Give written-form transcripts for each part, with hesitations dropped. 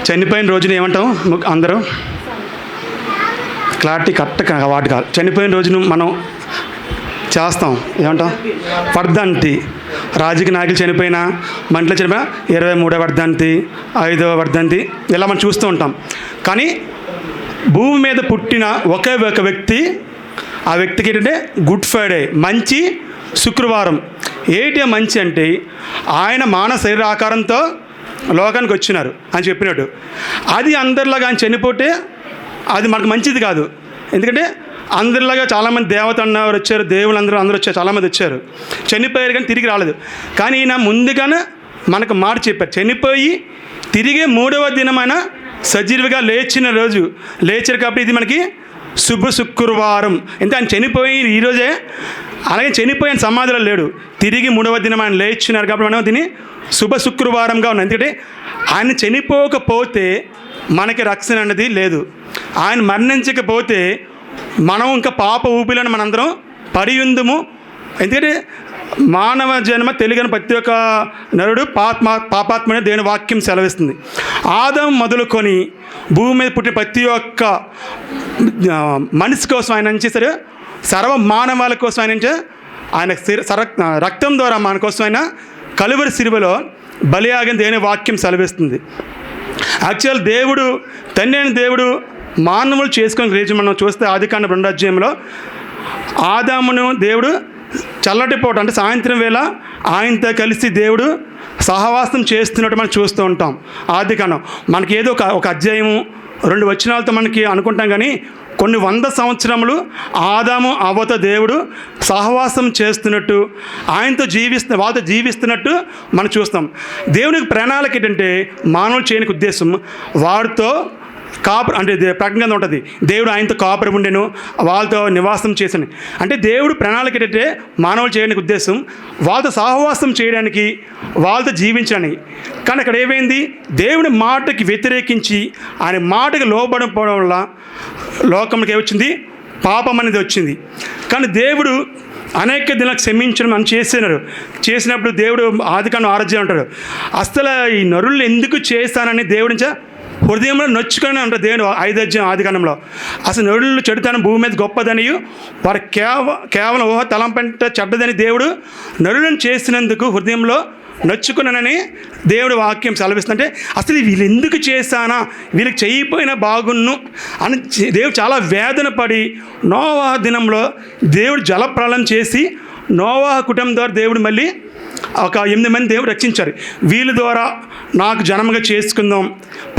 చనిపోయిన రోజున ఏమంటాం అందరూ క్లారిటీ కరెక్ట్ వాటి కాదు. చనిపోయిన రోజున మనం చేస్తాం ఏమంటాం వర్ధంతి. రాజకీయ నాయకులు చనిపోయినా మన ఇంట్లో చనిపోయినా 23వ వర్ధంతి, 5వ వర్ధంతి ఇలా మనం చూస్తూ ఉంటాం. కానీ భూమి మీద పుట్టిన ఒకే ఒక వ్యక్తి, ఆ వ్యక్తికి ఏంటంటే గుడ్ ఫ్రైడే, మంచి శుక్రవారం. ఏంటి మంచి అంటే ఆయన మానవ శరీర ఆకారంతో లోకానికి వచ్చినారు అని చెప్పినట్టు. అది అందరిలాగా ఆయన చనిపోతే అది మనకు మంచిది కాదు. ఎందుకంటే అందరిలాగా చాలామంది దేవత అన్నవారు వచ్చారు, దేవుళ్ళు అందరూ వచ్చారు, చాలామంది వచ్చారు, చనిపోయారు కానీ తిరిగి రాలేదు. కానీ ఈయన ముందుగానే మనకు మాట చెప్పారు, చనిపోయి తిరిగి 3వ దినమైన సజీవిగా లేచిన రోజు లేచారు కాబట్టి ఇది మనకి శుభ శుక్రవారం. అంటే ఆయన చనిపోయి ఈరోజే, అలాగే చనిపోయిన సమాధిలో లేడు, తిరిగి 3వ దినం ఆయన లేచినారు కాబట్టి మనం దీన్ని శుభ శుక్రవారంగా ఉన్నాం. ఎందుకంటే ఆయన చనిపోకపోతే మనకి రక్షణ అనేది లేదు. ఆయన మరణించకపోతే మనం ఇంకా పాప ఊపిలను మనందరం పడి ఉందుము. ఎందుకంటే మానవ జన్మ తెలియని ప్రతి ఒక్క నరుడు పాపాత్మని దేవుని వాక్యం సెలవిస్తుంది. ఆదాము మొదలుకొని భూమి మీద పుట్టిన ప్రతి ఒక్క మనిషి కోసం ఆయన చేశారు, సర్వ మానవాళి కోసం ఆయన రక్తం ద్వారా మన కోసం ఆయన కలువరి శిలువలో బలియాగని దేవుని వాక్యం సెలవిస్తుంది. యాక్చువల్ దేవుడు తండ్రి అయిన దేవుడు మానవులు చేసుకొని రేజు మనం చూస్తే ఆదికాండం 2వ అధ్యాయంలో ఆదామును దేవుడు చల్లటి పూట అంటే సాయంత్రం వేళ ఆయనతో కలిసి దేవుడు సహవాసం చేస్తున్నట్టు మనం చూస్తూ ఉంటాం. ఆదికాండం మనకి ఏదో ఒక అధ్యాయము 2 వచనాలతో మనకి అనుకుంటాం, కానీ కొన్ని 100 సంవత్సరములు ఆదాము అవ్వతో దేవుడు సహవాసం చేస్తున్నట్టు ఆయనతో వాళ్ళతో జీవిస్తున్నట్టు మనం చూస్తాం. దేవునికి ప్రణాళిక ఏంటంటే మానవులు చేయడానికి ఉద్దేశం వాడితో కాపురం అంటే ప్రకటన ఉంటుంది, దేవుడు ఆయనతో కాపురం ఉండేను, వాళ్ళతో నివాసం చేశాను. అంటే దేవుడు ప్రణాళిక ఏంటంటే మానవులు చేయడానికి ఉద్దేశం వాళ్ళతో సహవాసం చేయడానికి, వాళ్ళతో జీవించడానికి. కానీ అక్కడ ఏమైంది, దేవుడి మాటకి వ్యతిరేకించి ఆయన మాటకి లోబడిపోవడం వల్ల లోకంలోకి ఏమొచ్చింది, పాపం అనేది వచ్చింది. కానీ దేవుడు అనేక దినాలకు క్షమించడం అని చేసినప్పుడు దేవుడు ఆదికాండం 6వ అధ్యాయం అంటాడు, అసలు ఈ నరులు ఎందుకు చేస్తానని దేవుడి హృదయంలో నొచ్చుకొని అంటారు దేవుడు 5వ అధ్యాయం ఆదికాండంలో. అసలు నరులు చెడుతనం భూమి మీద గొప్పదని, వారు కేవలం ఊహ తలంపంట చెడ్డదని దేవుడు నరులను చేసినందుకు హృదయంలో నొచ్చుకున్నానని దేవుడు వాక్యం సెలవిస్తుంటే, అసలు వీళ్ళు ఎందుకు చేశానా, వీళ్ళకి చేయకపోయినా బాగున్ను అని దేవుడు చాలా వేదన పడి నోవా దినంలో దేవుడు జలప్రళయం చేసి నోవా కుటుంబం ద్వారా దేవుడు మళ్ళీ ఒక 8 మంది దేవుడు రక్షించారు. వీళ్ళ ద్వారా నాకు జనముగా చేసుకుందాం,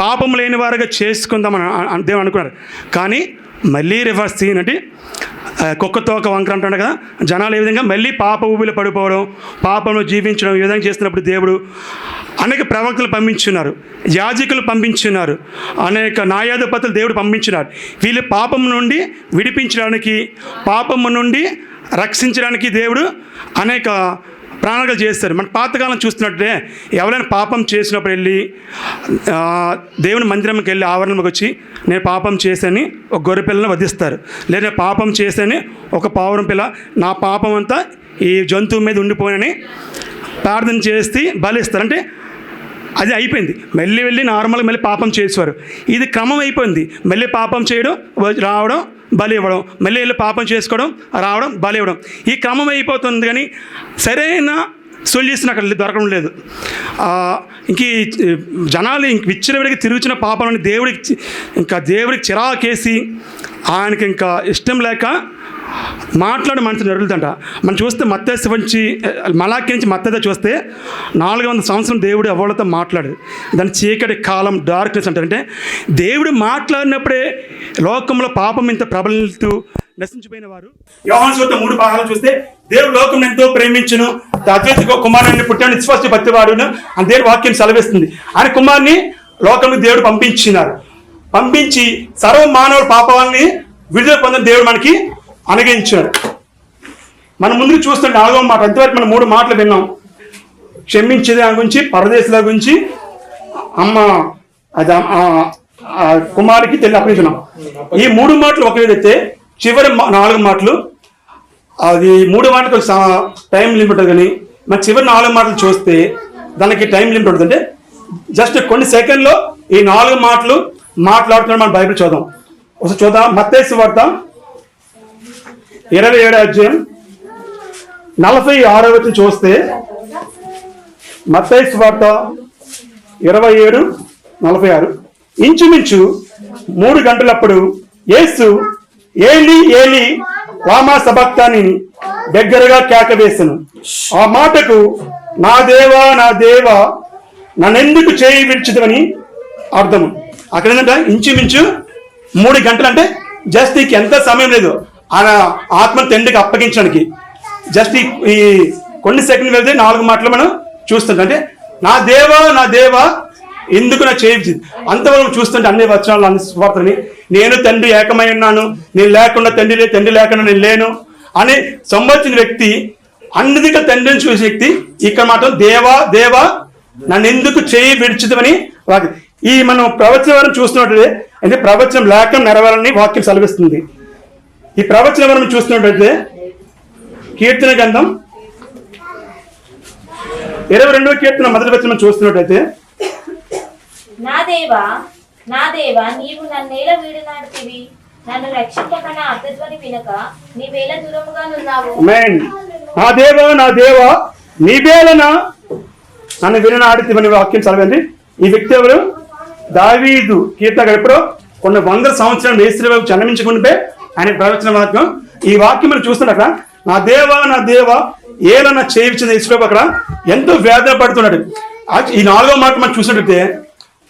పాపం లేని వారుగా చేసుకుందాం అని దేవుడు అనుకున్నారు. కానీ మళ్ళీ రివర్స్ అంటే కుక్కతోక వంకర అంటాడు కదా, జనాలు ఏ విధంగా మళ్ళీ పాప ఊబిలో పడిపోవడం, పాపంలో జీవించడం ఈ విధంగా చేస్తున్నప్పుడు దేవుడు అనేక ప్రవక్తలు పంపించున్నారు, యాజకులు పంపించున్నారు, అనేక న్యాయాధిపతులు దేవుడు పంపించినారు. వీళ్ళు పాపం నుండి విడిపించడానికి, పాపము నుండి రక్షించడానికి దేవుడు అనేక ప్రణాళికలు చేస్తారు. మన పాతకాలం చూస్తున్నట్టే ఎవరైనా పాపం చేసినప్పుడు వెళ్ళి దేవుని మందిరంకి వెళ్ళి ఆవరణలోకి వచ్చి నేను పాపం చేశాని ఒక గొర్రె పిల్లని వధిస్తారు, లేదా పాపం చేశాని ఒక పావురం పిల్ల, నా పాపం అంతా ఈ జంతువు మీద ఉండిపోయినని ప్రార్థన చేసి బలిస్తారు. అంటే అది అయిపోయింది. మళ్ళీ వెళ్ళి నార్మల్గా మళ్ళీ పాపం చేసేవారు. ఇది క్రమం అయిపోయింది. మళ్ళీ పాపం చేయడం, రావడం, బలి ఇవ్వడం, మళ్ళీ వెళ్ళి పాపం చేసుకోవడం, రావడం, బలి ఇవ్వడం, ఈ క్రమం అయిపోతుంది. కానీ సరైన సొల్యూషన్ అక్కడ దొరకడం లేదు. ఇంక జనాలు ఇంక విచ్చలవిడికి తిరుగుతున్న పాపాలని దేవుడికి చిరాకేసి ఆయనకి ఇంకా ఇష్టం లేక మాట్లాడే మనిషి నరులుదంట. మనం చూస్తే మత్తయి నుంచి మలాకి నుంచి మత్తయి చూస్తే 400 సంవత్సరం దేవుడు ఎవరితో మాట్లాడేది. దాని చీకటి కాలం, డార్క్నెస్ అంటారు. అంటే దేవుడు మాట్లాడినప్పుడే లోకంలో పాపం ఇంత ప్రబలుతూ నశించిపోయిన వారు. యోహాను సువార్త 3 భాగాలు చూస్తే దేవుడు లోకం ఎంతో ప్రేమించును, అద్వైత కుమారుని పుట్టాడు విశ్వాస పత్తివాడును అని దేవుడు వాక్యం సెలవిస్తుంది. ఆయన కుమారుని లోకంలో దేవుడు పంపించి సర్వ మానవుల పాపాలని విడుదల పొందిన దేవుడు మనకి అనుగ్రహించాడు. మనం ముందుకు చూస్తుంటే 4వ మాట, అంతవరకు మనం 3 మాటలు విన్నాం. క్షమించేది దాని గురించి, పరదేశుల గురించి, అమ్మ అది కుమారుడికి తెలియ అప్పగించున్నాం. ఈ 3 మాటలు ఒక విధైతే చివరి 4 మాటలు అది 3 మాటలకు టైం లిమిట్ ఉంటుంది. కానీ మన చివరి 4 మాటలు చూస్తే దానికి టైం లిమిట్ ఉంటుంది. అంటే జస్ట్ కొన్ని సెకండ్లో ఈ 4 మాటలు మాట్లాడుతున్నాడు. మన బైబిల్ చూద్దాం. ఒకసారి చూద్దాం. మత్తయి సువార్త 27వ అధ్యాయం 46వ వచనం చూస్తే, మత్తయి సువార్త 27:46, ఇంచుమించు 3 గంటలప్పుడు యేసు ఏలి ఏలి లామా సబక్తాని దగ్గరగా కేక వేసెను. ఆ మాటకు నా దేవా నా దేవా నన్నెందుకు చేయి విడిచిదవని అర్థము. అక్కడ ఏంటంటే ఇంచుమించు 3 గంటలు, అంటే జస్ట్ నీకు ఎంత సమయం లేదు ఆయన ఆత్మను తండ్రికి అప్పగించడానికి. జస్ట్ ఈ కొన్ని సెకండ్లు వెళ్తే 4 మాటలు మనం చూస్తుంటాం. అంటే నా దేవా ఎందుకు నా చేయించింది అంతవరకు చూస్తుంటే అన్ని వచనాలు అన్ని సువార్తని, నేను తండ్రి ఏకమై ఉన్నాను, నేను లేకుండా తండ్రి లేకుండా నేను లేను అని సంబంధించిన వ్యక్తి, అన్నిదిగా తండ్రిని చూసే వ్యక్తి ఇక్కడ మాత్రం దేవా నన్ను ఎందుకు చేయి విడిచిదమని ఈ మనం ప్రవచనం చూస్తున్నట్లయితే, అంటే ప్రవచనం లేఖనం నెరవేరాలని వాక్యం సెలవిస్తుంది. ఈ ప్రవచనం మనం చూస్తున్నట్లయితే కీర్తన గ్రంథం 22వ కీర్తన మొదటి వచనం చూస్తున్నట్లయితే, నా దేవా నీవు నన్నేల వీడనాడుతివి, నన్ను రక్షింపక నా అర్థధ్వని వినక నీవేళ దూరముగా నున్నావు. నా దేవా నీవేళన నన్ను విననాడుతివని వాక్యం చదవండి. ఈ వ్యక్తి ఎవరు? దావీదు కీర్తన. ఎప్పుడో కొన్ని 100 సంవత్సరాలు యేసు జన్మించుకుంటే ఆయన ప్రవచన వాక్యం. ఈ వాక్యం మనం చూస్తున్నట్ల నా దేవా ఏలన చేయించిన యేసు అక్కడ ఎంతో వేదన పడుతున్నాడు. ఈ 4వ మాట మనం చూసినట్లయితే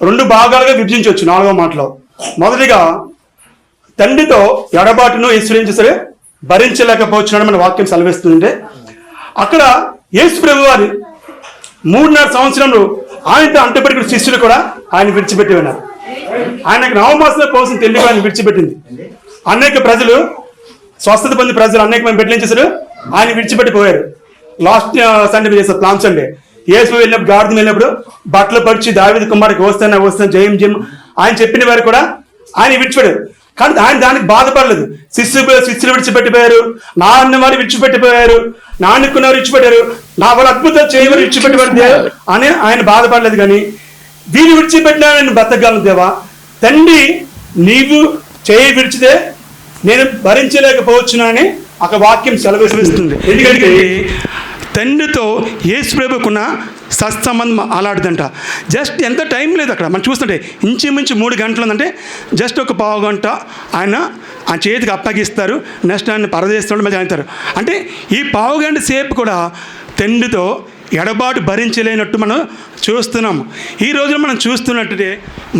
2 భాగాలుగా విభజించవచ్చు. 4వ మాటలో మొదటిగా తండ్రితో ఎడబాటును యేసు ఏం చేశారు? భరించలేకపోతున్నాడు మన వాక్యం సెలవిస్తుంటే, అక్కడ యేసు ప్రభు వారి 3.5 సంవత్సరంలో ఆయనతో అంటపడిన శిష్యులు కూడా ఆయన విడిచిపెట్టి ఉన్నారు. ఆయనకు నవమాసాల కోసం తెలియక ఆయన విడిచిపెట్టింది. అనేక ప్రజలు స్వస్థత పొంది ప్రజలు అనేక మంది బిడ్డలు ఏం చేశారు? ఆయన విడిచిపెట్టిపోయారు. లాస్ట్ సండే చేస్తారు ప్లాన్ సండే. యేసు వెళ్ళినప్పుడు గాడిద వెళ్ళినప్పుడు బట్టలు పరిచి దావీదు కుమారుడికి వస్తాను జయం ఆయన చెప్పిన వారు కూడా ఆయన విడిచిపెట్టారు. కానీ ఆయన దానికి బాధపడలేదు. శిష్యులు విడిచిపెట్టిపోయారు, నా అన్న వారు విడిచిపెట్టిపోయారు, నా అనుకున్నవారు విడిచిపెట్టారు, నా వాళ్ళు అద్భుతాలు చేయవారు విడిచిపెట్టబడి అని ఆయన బాధపడలేదు. కానీ దీన్ని విడిచిపెట్టినా నేను బ్రతకగలను దేవా, తండ్రి నీవు చేయి విడిచితే నేను భరించలేకపోవచ్చునా అని ఒక వాక్యం సెలవిస్తుంది. ఎందుకంటే తండ్రితో యేసు ప్రభుకున్న సత్సంబంధం అలాంటిదంట. జస్ట్ ఎంత టైం లేదు అక్కడ మనం చూస్తుంటే, ఇంచుమించు 3 గంటలు ఉందంటే జస్ట్ ఒక పావు గంట ఆయన చేతికి అప్పగిస్తారు, నెక్స్ట్ ఆయన పరదేస్తాడు మధ్య అంటారు. అంటే ఈ పావు గంట సేపు కూడా తండ్రితో ఎడబాటు భరించలేనట్టు మనం చూస్తున్నాం. ఈ రోజున మనం చూస్తున్నట్టే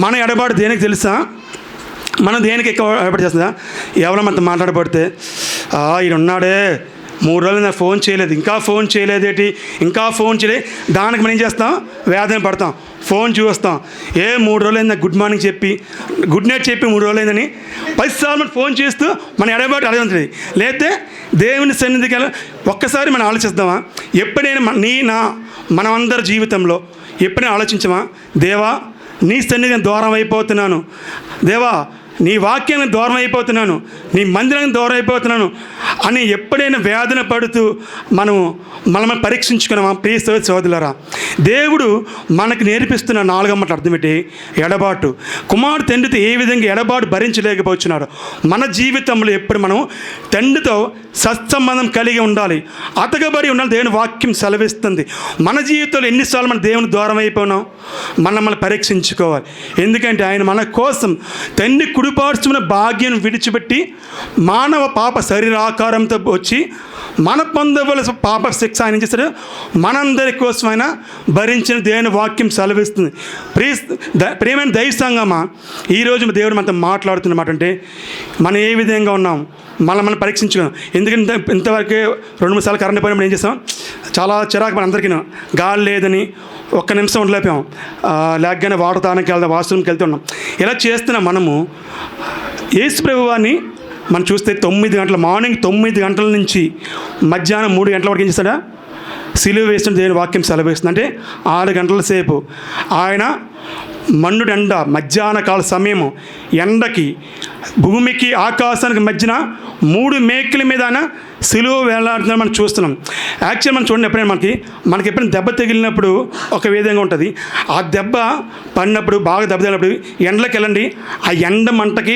మన ఎడబాటు దేనికి తెలుసా? మనం దేనికి ఎక్కువ ఎడబాటు చేస్తుందా? ఎవరో మనతో మాట్లాడబడితే ఈయన ఉన్నాడే 3 రోజులు నాకు ఫోన్ చేయలేదు, ఇంకా ఫోన్ చేయలేదేటి, ఇంకా ఫోన్ చేయలేదు, దానికి మనం ఏం చేస్తాం? వేదన పడతాం, ఫోన్ చూస్తాం. 3 రోజులైంది గుడ్ మార్నింగ్ చెప్పి గుడ్ నైట్ చెప్పి 3 రోజులైందని 10 సార్లు మనం ఫోన్ చేస్తూ మన ఎడబాటు అదే ఉంటుంది. లేకపోతే దేవుని సన్నిధికి ఒక్కసారి మనం ఆలోచిస్తామా? ఎప్పుడైనా మనమందరి జీవితంలో ఎప్పుడైనా ఆలోచించమా? దేవా నీ సన్నిధికి దూరం అయిపోతున్నాను, దేవా నీ వాక్యానికి దూరం అయిపోతున్నాను, నీ మందిరానికి దూరం అయిపోతున్నాను అని ఎప్పుడైనా వేదన పడుతూ మనం పరీక్షించుకున్నామా? ప్రియ సోదరులారా, దేవుడు మనకు నేర్పిస్తున్న 4వ మాట అర్థం ఏంటి? ఎడబాటు. కుమారుడు తండ్రితో ఏ విధంగా ఎడబాటు భరించలేకపోతున్నాడు. మన జీవితంలో ఎప్పుడు మనం తండ్రితో సత్సంబంధం కలిగి ఉండాలి, అతకబడి ఉండాలి. దేవుని వాక్యం సెలవిస్తుంది. మన జీవితంలో ఎన్నిసార్లు మన దేవుని దూరం అయిపోయినాం మనం పరీక్షించుకోవాలి. ఎందుకంటే ఆయన మన కోసం తండ్రి కుడిపార్చున్న భాగ్యం విడిచిపెట్టి మానవ పాప శరీరాకారంతో వచ్చి మన పొందవలసిన పాప శిక్ష ఆయన చేశాడు. మనందరి కోసమైనా భరించిన దేవుని వాక్యం సెలవిస్తుంది. ప్రియమైన దైవ సంగమా, ఈరోజు దేవుడు మనతో మాట్లాడుతున్నమాట అంటే మనం ఏ విధంగా ఉన్నాం మనం పరీక్షించుకున్నాం. ఎందుకంటే ఇంతవరకు 2-3 సార్లు కరెంట్ పోయినప్పుడు ఏం చేస్తాం? చాలా చిరాకు మన అందరికీ, గాలి లేదని 1 నిమిషం ఉండలేపాం, లేకగానే వాటర్ తానికి వెళ్తాం, వాష్రూమ్కి వెళ్తున్నాం. ఇలా చేస్తున్నాం. మనము యేసు ప్రభువాన్ని మనం చూస్తే 9 గంటల మార్నింగ్ 9 గంటల నుంచి మధ్యాహ్నం 3 గంటల వరకు ఏం చేస్తాడా? సిలువ వేసిన దేవుని వాక్యం సెలవిస్తుంది. అంటే 6 గంటల సేపు ఆయన మండు ఎండ, మధ్యాహ్న కాల సమయము ఎండకి భూమికి ఆకాశానికి మధ్యన 3 మేకుల మీద ఆయన సిలువ వేలాడుతున్న మనం చూస్తున్నాం. యాక్చువల్ మనం చూడండి, ఎప్పుడైనా మనకి ఎప్పుడైనా దెబ్బ తగిలినప్పుడు ఒక విధంగా ఉంటుంది. ఆ దెబ్బ పడినప్పుడు బాగా దెబ్బ తగిలినప్పుడు ఎండలోకి వెళ్ళండి, ఆ ఎండ మంటకి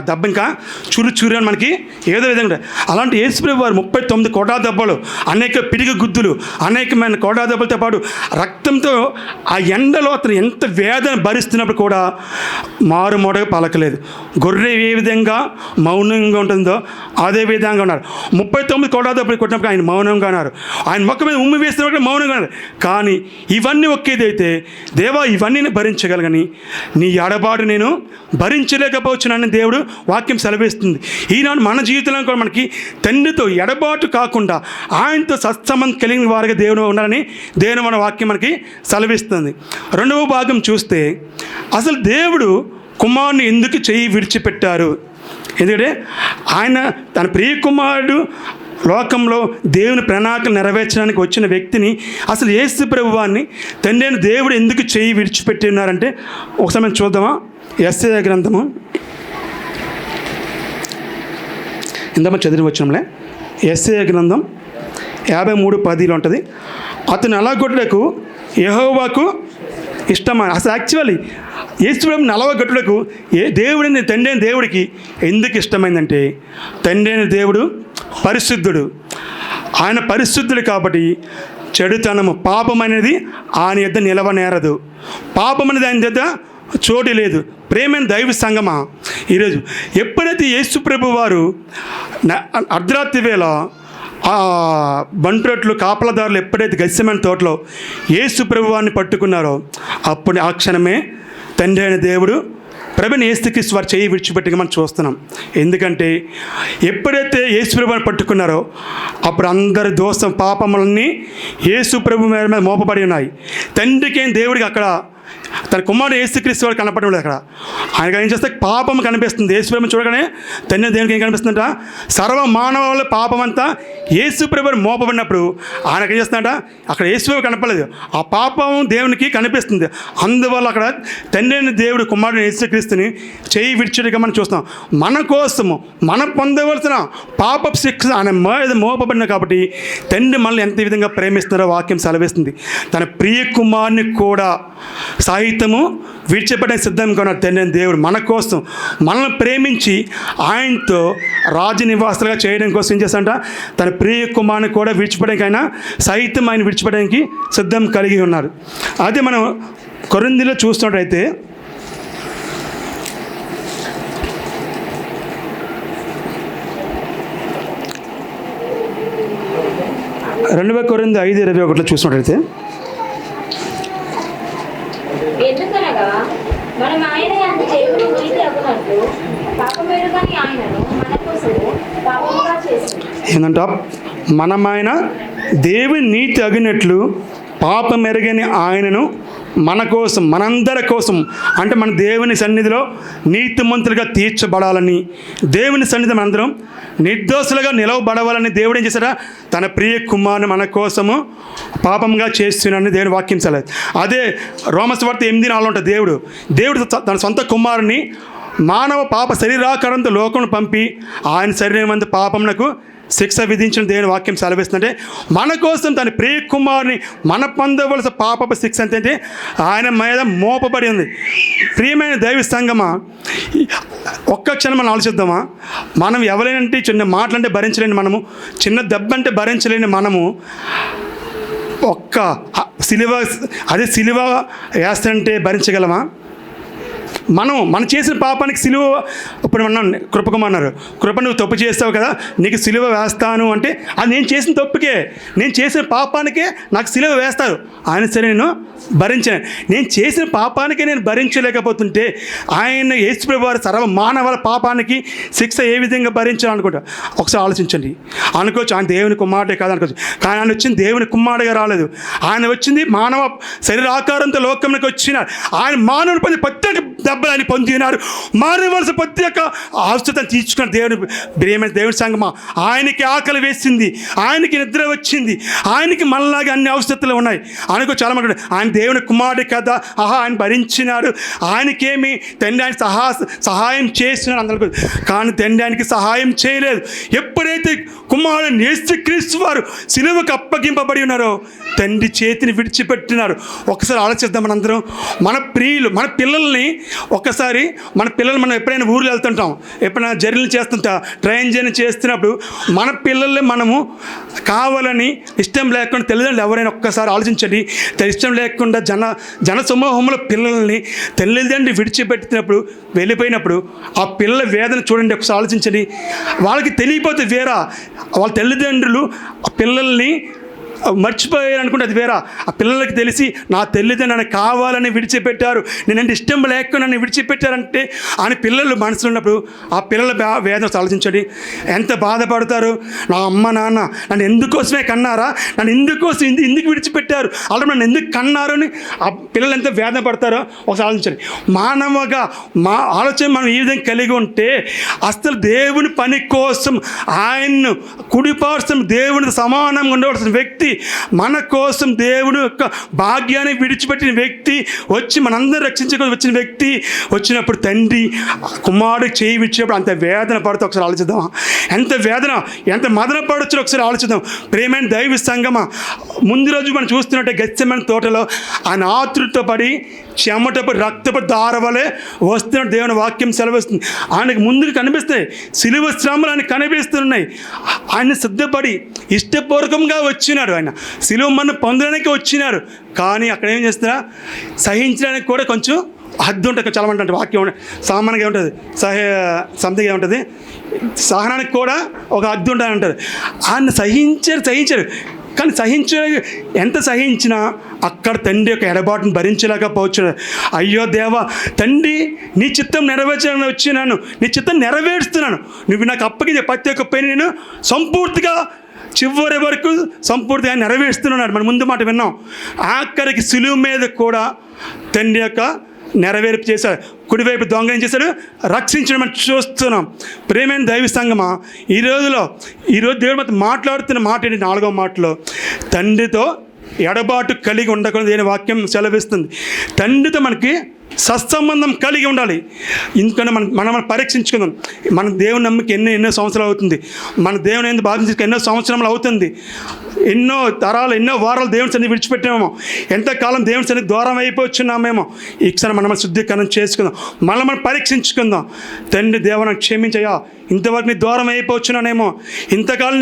దెబ్బ ఇంకా చురు అని మనకి ఏదో విధంగా ఉంటుంది. అలాంటి యేసుప్రభు వారు 39 కోటా దెబ్బలు, అనేక పిడిగి గుద్దులు, అనేకమైన కోటా దెబ్బలతో పాటు రక్తంతో ఆ ఎండలో అతను ఎంత వేదన భరిస్తున్నప్పుడు కూడా మారుమోడగా పలకలేదు. గొర్రె ఏ విధంగా మౌనంగా ఉంటుందో అదే విధంగా ఉన్నారు. 39 కోటా దెబ్బలు కొట్టినప్పుడు ఆయన మౌనంగా ఉన్నారు. ఆయన మొక్క మీద ఉమ్మి వేసినప్పుడు మౌనంగా ఉన్నారు. కానీ ఇవన్నీ ఒకేదైతే, దేవా ఇవన్నీ నేను భరించగలగని నీ ఎడబాటు నేను భరించలేకపోవచ్చునని దేవుడు వాక్యం సెలవిస్తుంది. ఈనాడు మన జీవితంలో కూడా మనకి తండ్రితో ఎడబాటు కాకుండా ఆయనతో సత్సంబంధం కలిగిన వారిగా దేవుడు ఉన్నారని దేవుడు మన వాక్యం మనకి సెలవిస్తుంది. రెండవ భాగం చూస్తే అసలు దేవుడు కుమారుని ఎందుకు చెయ్యి విడిచిపెట్టారు? ఎందుకంటే ఆయన తన ప్రియ కుమారుడు లోకంలో దేవుని ప్రణాళికలు నెరవేర్చడానికి వచ్చిన వ్యక్తిని, అసలు యేసు ప్రభువాన్ని తండ్రి అయిన దేవుడు ఎందుకు చెయ్యి విడిచిపెట్టి ఉన్నారంటే ఒకసారి మనం చూద్దామా? యెషయా గ్రంథము ఇందాక చదివి వచ్చినంలే. యెషయా గ్రంథం 53:10 ఉంటుంది. అతను అలాగొట్టుటకు యెహోవాకు ఇష్టమైన, అసలు యాక్చువల్లీ యేసుప్రభు నలవగట్టులకు దేవుడిని తండ్రి అయిన దేవుడికి ఎందుకు ఇష్టమైందంటే, తండ్రి అయిన దేవుడు పరిశుద్ధుడు. ఆయన పరిశుద్ధుడు కాబట్టి చెడుతనము, పాపం అనేది ఆయన యొద్ద నిలవనేరదు. పాపం అనేది ఆయన యొద్ద చోటు లేదు. ప్రేమైన దైవ సంగమా, ఈరోజు ఎప్పుడైతే యేసుప్రభు వారు అర్ధరాత్రి వేళ ఆ బంట్రోట్లు కాపలదారులు ఎప్పుడైతే గెత్సేమనే తోటలో యేసు ప్రభువాన్ని పట్టుకున్నారో అప్పుడు ఆ క్షణమే తండ్రి అయిన దేవుడు ప్రభుని యేసుక్రీస్తు వారు చేయి విడిచిపెట్టుగా మనం చూస్తున్నాం. ఎందుకంటే ఎప్పుడైతే యేసు ప్రభువాన్ని పట్టుకున్నారో అప్పుడు అందరి దోషం పాపములన్నీ యేసు ప్రభు మీద మోపబడి ఉన్నాయి. తండ్రికి ఏం దేవుడికి అక్కడ తన కుమారుడు యేసుక్రీస్తు వాడు కనపడలేదు. అక్కడ ఆయనకు ఏం చేస్తే పాపం కనిపిస్తుంది. యేసుప్రభుని చూడగానే తండ్రి దేవునికి ఏం కనిపిస్తుందంట? సర్వ మానవాళ్ళ పాపం అంతా యేసుప్రభుని మోపబడినప్పుడు ఆయనకు ఏం చేస్తుందంట? అక్కడ యేసుప్రభు కనపడలేదు, ఆ పాపం దేవునికి కనిపిస్తుంది. అందువల్ల అక్కడ తండ్రి అయిన దేవుడు కుమారుడు యేసుక్రీస్తుని చేయి విడిచేట్టుగా మనం చూస్తాం. మన కోసము మనం పొందవలసిన పాప శిక్ష ఆయన మోపబడిన కాబట్టి తండ్రి మనల్ని ఎంత విధంగా ప్రేమిస్తున్నారో వాక్యం సెలవిస్తుంది. తన ప్రియ కుమారుని కూడా సహితము విడిచిపెట్టే సిద్ధంగా ఉన్న తండ్రి దేవుడు మన కోసం మనల్ని ప్రేమించి ఆయనతో రాజనివాసులుగా చేయడం కోసం ఏం చేస్తాడంట? తన ప్రియ కుమారుని కూడా విడిచిపెట్టడానికి ఆయన సహితం ఆయన విడిచిపెట్టడానికి సిద్ధం కలిగి ఉన్నారు. అదే మనం కొరింథీలో చూస్తున్నట్టయితే 2 కొరింథీ 5:21 చూసినట్టయితే, ఎందుకనగా మనం ఆయన యందు దేవుడు నీతి అగునట్లు పాపమెరుగని ఆయనను మన కోసము పాపముగా చేసింది. ఏంటంట? మనమైన దేవుని నీతి అగినట్లు పాపమెరగని ఆయనను మన కోసం, మనందరి కోసం, అంటే మన దేవుని సన్నిధిలో నీతిమంతులుగా తీర్చబడాలని, దేవుని సన్నిధి మనందరం నిర్దోషులుగా నిలవబడవాలని దేవుడు ఏం చేశారా? తన ప్రియ కుమారుని మన కోసము పాపంగా చేస్తున్నాడని దేవుని వాక్యం సెలవు. అదే రోమసువార్త 8:4 ఉంటుంది. దేవుడు తన సొంత కుమారుని మానవ పాప శరీరాకారంతో లోకమును పంపి ఆయన శరీరం అందు పాపమునకు శిక్ష విధించిన దేవుని వాక్యం సెలవిస్తుందంటే, మన కోసం తన ప్రియ కుమారుని మన పొందవలసిన పాపపు శిక్ష అంటే ఆయన మీద మోపబడి ఉంది. ప్రియమైన దైవ సంగమా, ఒక్క క్షణం మనం ఆలోచిద్దామా? మనం ఎవరైనా చిన్న మాటలంటే భరించలేని మనము, చిన్న దెబ్బ అంటే భరించలేని మనము, ఒక్క సిలువ వేస్తుంటే భరించగలమా? మనం చేసిన పాపానికి సిలువ, ఇప్పుడు మనం కృపకమన్నారు, కృప నువ్వు తప్పు చేస్తావు కదా నీకు సిలువ వేస్తాను అంటే, అది నేను చేసిన తప్పుకే, నేను చేసిన పాపానికే నాకు సిలువ వేస్తారు. ఆయన సరే నేను భరించాను. నేను చేసిన పాపానికే నేను భరించలేకపోతుంటే ఆయన యేసుప్రభు వారు సర్వ మానవాల పాపానికి శిక్ష ఏ విధంగా భరించాలనుకుంటా ఒకసారి ఆలోచించండి. అనుకోవచ్చు ఆయన దేవుని కుమారుడే కాదు అనుకోవచ్చు, కానీ ఆయన వచ్చింది దేవుని కుమారుడుగా రాలేదు. ఆయన వచ్చింది మానవ శరీరాకారంతో లోకంలోకి వచ్చిన ఆయన మానవుని పది ప్రత్యేక దెబ్బలు ఆయన పొందినారు. మానవలసి ప్రతి ఒక్క అవసరం తీర్చుకున్న దేవుని సంగమా, ఆయనకి ఆకలి వేసింది, ఆయనకి నిద్ర వచ్చింది, ఆయనకి మనలాగా అన్ని అవసరతలు ఉన్నాయి. ఆయనకు చాలా మంది ఆయన దేవుని కుమారుడు కదా, ఆయన భరించినాడు, ఆయనకేమి తండ్రి ఆయన సహాయం చేస్తున్నాడు అందరికీ. కానీ తండ్రి ఆయనకి సహాయం చేయలేదు. ఎప్పుడైతే కుమారుడు యేసుక్రీస్తు వారు సిలువకు అప్పగింపబడి ఉన్నారో తండ్రి చేతిని విడిచిపెట్టినారు. ఒకసారి ఆలోచిద్దాం మనందరం. మన ప్రియులు, మన పిల్లల్ని ఒకసారి మనం ఎప్పుడైనా ఊర్లో వెళ్తుంటాం, ఎప్పుడైనా జర్నీలు చేస్తుంటా, ట్రైన్ జర్నీ చేస్తున్నప్పుడు మన పిల్లల్ని మనము కావాలని ఇష్టం లేకుండా తల్లిదండ్రులు ఎవరైనా ఒక్కసారి ఆలోచించండి. ఇష్టం లేకుండా జన సమూహంలో పిల్లల్ని తల్లిదండ్రులు విడిచిపెట్టినప్పుడు వెళ్ళిపోయినప్పుడు ఆ పిల్లల వేదన చూడండి, ఒకసారి ఆలోచించండి. వాళ్ళకి తెలియపోతే వేరా, వాళ్ళ తల్లిదండ్రులు ఆ పిల్లల్ని మర్చిపోయారు అనుకుంటే అది వేరా. ఆ పిల్లలకి తెలిసి నా తల్లిదండ్రులు నన్ను కావాలని విడిచిపెట్టారు, నేనంటే ఇష్టం లేకుండా నన్ను విడిచిపెట్టారంటే అని పిల్లలు మనసులో ఉన్నప్పుడు ఆ పిల్లల వేదన ఆలోచించండి, ఎంత బాధపడతారు. నా అమ్మ నాన్న నన్ను ఎందుకోసమే కన్నారా, నన్ను ఎందుకు విడిచిపెట్టారు, అలా నన్ను ఎందుకు కన్నారు అని ఆ పిల్లలు ఎంత వేదన పడతారో ఒకసారి ఆలోచించండి. మానవగా మా ఆలోచన మనం ఈ విధంగా కలిగి ఉంటే అసలు దేవుని పని కోసం ఆయన్ను కుడిపార్శ్వం దేవుని సమానంగా ఉండవలసిన వ్యక్తి, మన కోసం దేవుడు యొక్క భాగ్యాన్ని విడిచిపెట్టిన వ్యక్తి, వచ్చి మనందరూ రక్షించుకొని వచ్చిన వ్యక్తి వచ్చినప్పుడు తండ్రి కుమారుడు చేయి విచ్చినప్పుడు అంత వేదన పడుతూ ఒకసారి ఆలోచిద్దాం. ఎంత మదన పడొచ్చు ఒకసారి ఆలోచిద్దాం. ప్రేమైన దైవ సంగమా, ముందు రోజు మనం చూస్తున్నట్టే గెత్సెమనే తోటలో ఆయన ఆతృతతో పడి చెమటపు రక్తపు దారవలే వస్తున్నట్టు దేవుని వాక్యం సెలవిస్తుంది. ఆయనకు ముందుకు కనిపిస్తాయి సిలువ శ్రమలు ఆయనకు కనిపిస్తున్నాయి. ఆయన సిద్ధపడి ఇష్టపూర్వకంగా వచ్చినారు, ఆయన సిలువ మన పొందడానికి వచ్చినారు. కానీ అక్కడ ఏం చేస్తున్నా, సహించడానికి కూడా కొంచెం హద్దు ఉంటుంది. చాలా మంది అంటే వాక్యం సామాన్యంగా ఉంటుంది, సంథింగ్ ఏముంటుంది, సహనానికి కూడా ఒక హద్దు ఉంటుంది అంటారు. ఆయన సహించారు. కానీ ఎంత సహించినా అక్కడ తండ్రి యొక్క ఎడబాటును భరించలేకపోవచ్చు. అయ్యో దేవా, తండ్రి నీ చిత్తం నెరవేర్చాలని వచ్చినాను, నీ చిత్తం నెరవేరుస్తున్నాను, నువ్వు నాకు అప్పగించే ప్రతి ఒక్క పని నేను సంపూర్తిగా చివరి వరకు సంపూర్తిగా నెరవేరుస్తున్నాడు. మనం ముందు మాట విన్నాం. ఆఖరికి సిలువ మీద కూడా తండ్రి యొక్క నెరవేర్పు చేశాడు. కుడివైపు దొంగ ఏం చేశాడు, రక్షించడం మనం చూస్తున్నాం. ప్రేమైన దైవ సంగమా, ఈరోజు దేవుడు మనతో మాట్లాడుతున్న మాట ఏంటి, 4వ మాటలో తండ్రితో ఎడబాటు కలిగి ఉండకూడదు దేని వాక్యం సెలవిస్తుంది. తండ్రితో మనకి సత్సంబంధం కలిగి ఉండాలి. ఎందుకంటే మనం పరీక్షించుకుందాం. మన దేవుని నమ్మకి ఎన్నో సంవత్సరాలు అవుతుంది, మన దేవుని ఎందుకు భావించక ఎన్నో సంవత్సరాలు అవుతుంది, ఎన్నో తరాలు ఎన్నో వారాలు దేవుని సన్నిధి విడిచిపెట్టామేమో, ఎంతకాలం దేవుని సన్నిధి దూరం అయిపోతున్నామేమో. ఈ క్షణం మనం శుద్ధీకరణ చేసుకుందాం, మనం పరీక్షించుకుందాం. తండ్రి దేవా క్షమించయ్యా, ఇంతవరకు నీ దూరం అయిపోతున్నానేమో, ఇంతకాలం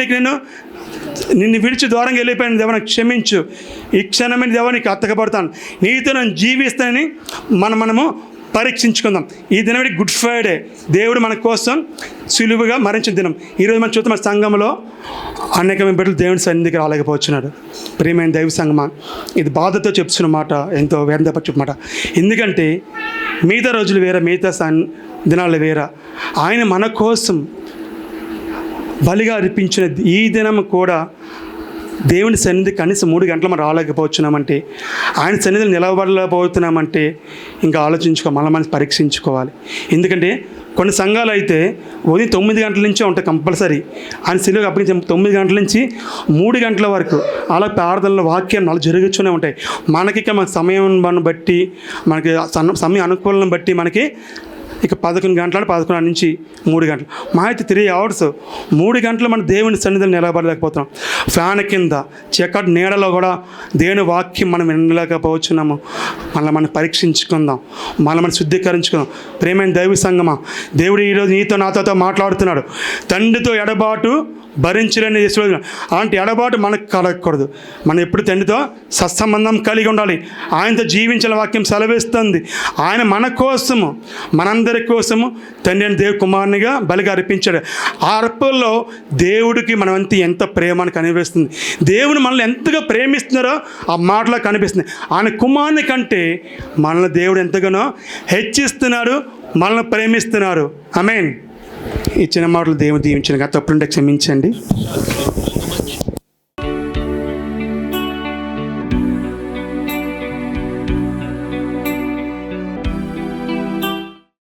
నిన్ను విడిచి దూరంగా వెళ్ళిపోయిన దేవా నాకు క్షమించు, ఈ క్షణమైన దేవా నీకు అత్తకపడతాను, నీతో నేను జీవిస్తానని మనము పరీక్షించుకుందాం. ఈ దినం గుడ్ ఫ్రైడే, దేవుడు మన కోసం సులువుగా మరించిన దినం. ఈరోజు మనం చూద్దాం, మన సంఘంలో అనేక బిడ్డలు దేవుని సన్నిధికి రాలేకపోతున్నాడు. ప్రియమైన దైవ సంఘమా, ఇది బాధతో చెప్తున్న మాట, ఎంతో వేదనతో చెప్పు మాట. ఎందుకంటే మిగతా రోజులు వేరే, మిగతా దినాలు వేరే. ఆయన మన కోసం బలిగా అర్పించిన ఈ దినం కూడా దేవుని సన్నిధి కనీసం 3 గంటలు మనం రాలేకపోతున్నామంటే, ఆయన సన్నిధిని నిలబడలేకపోతున్నామంటే ఇంకా మనం పరీక్షించుకోవాలి. ఎందుకంటే కొన్ని సంఘాలు అయితే ఉదయం 9 గంటల నుంచే ఉంటాయి కంపల్సరీ. ఆయన సిలువకు అప్పగించే 9 గంటల నుంచి 3 గంటల వరకు అలా ప్రార్థనలు వాక్యాలు అలా జరుగుతూనే ఉంటాయి. మనకి మన సమయం బట్టి, మనకి సమయం అనుకూలం బట్టి మనకి ఇక 11 గంటలు, 11 నుంచి 3 గంటలు, మా అయితే 3 అవర్స్, 3 గంటలు మన దేవుని సన్నిధిలో నిలబడలేకపోతున్నాం. ఫ్యాన్ కింద చీకటి నీడలో కూడా దేవుని వాక్యం మనం వినలేకపోతున్నాము. మనం పరీక్షించుకుందాం, మనం శుద్ధీకరించుకుందాం. ప్రేమైన దైవ సంగమా, దేవుడు ఈరోజు నీతో నాతో మాట్లాడుతున్నాడు. తండ్రితో ఎడబాటు భరించలేని యేసురాజు, అలాంటి ఎడబాటు మనకు కలగకూడదు. మనం ఎప్పుడు తండ్రితో సత్సంబంధం కలిగి ఉండాలి. ఆయనతో జీవించాల వాక్యం సెలవిస్తుంది. ఆయన మన కోసము, మనందరి కోసము తండ్రి అని దేవుని కుమారునిగా బలిగా అర్పించాడు. ఆ అర్పణలో దేవుడికి మనమంతా ఎంత ప్రేమని కనిపిస్తుంది. దేవుని మనల్ని ఎంతగా ప్రేమిస్తున్నారో ఆ మాటలో కనిపిస్తుంది. ఆయన కుమారుని కంటే మనల్ని దేవుడు ఎంతగానో హెచ్చిస్తున్నాడు, మనల్ని ప్రేమిస్తున్నారు. ఆమేన్. ఈ చిన్న మాటలు దేవుడు దీవించిన, తప్పుంటే క్షమించండి.